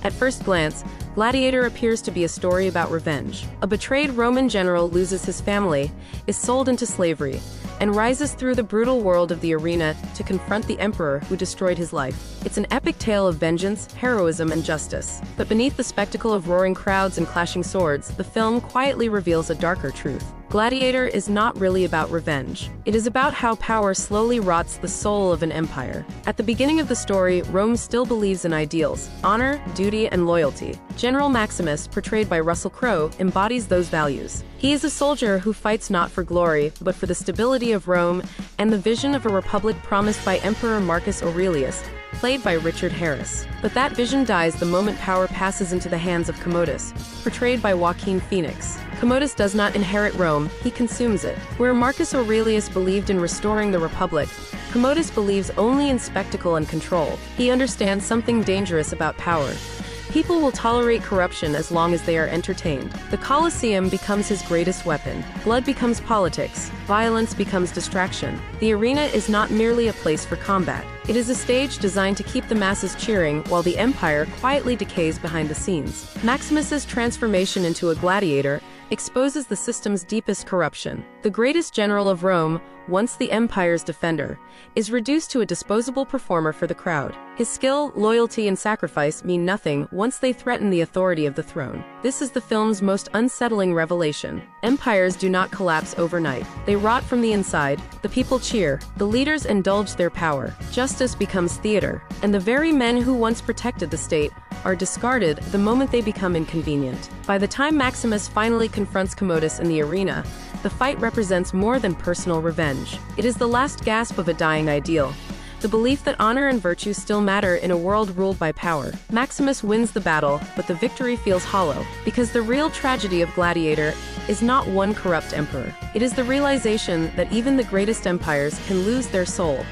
At first glance, Gladiator appears to be a story about revenge. A betrayed Roman general loses his family, is sold into slavery, and rises through the brutal world of the arena to confront the emperor who destroyed his life. It's an epic tale of vengeance, heroism, and justice. But beneath the spectacle of roaring crowds and clashing swords, the film quietly reveals a darker truth. Gladiator is not really about revenge. It is about how power slowly rots the soul of an empire. At the beginning of the story, Rome still believes in ideals: honor, duty, and loyalty. General Maximus, portrayed by Russell Crowe, embodies those values. He is a soldier who fights not for glory, but for the stability of Rome and the vision of a republic promised by Emperor Marcus Aurelius, played by Richard Harris. But that vision dies the moment power passes into the hands of Commodus, portrayed by Joaquin Phoenix. Commodus does not inherit Rome, he consumes it. Where Marcus Aurelius believed in restoring the republic, Commodus believes only in spectacle and control. He understands something dangerous about power. People will tolerate corruption as long as they are entertained. The Colosseum becomes his greatest weapon. Blood becomes politics. Violence becomes distraction. The arena is not merely a place for combat. It is a stage designed to keep the masses cheering while the empire quietly decays behind the scenes. Maximus's transformation into a gladiator exposes the system's deepest corruption. The greatest general of Rome, once the empire's defender, is reduced to a disposable performer for the crowd. His skill, loyalty, and sacrifice mean nothing once they threaten the authority of the throne. This is the film's most unsettling revelation. Empires do not collapse overnight. They rot from the inside. The people cheer. The leaders indulge their power. Justice becomes theater. And the very men who once protected the state are discarded the moment they become inconvenient. By the time Maximus finally confronts Commodus in the arena, the fight represents more than personal revenge. It is the last gasp of a dying ideal. The belief that honor and virtue still matter in a world ruled by power. Maximus wins the battle, but the victory feels hollow, because the real tragedy of Gladiator is not one corrupt emperor. It is the realization that even the greatest empires can lose their soul.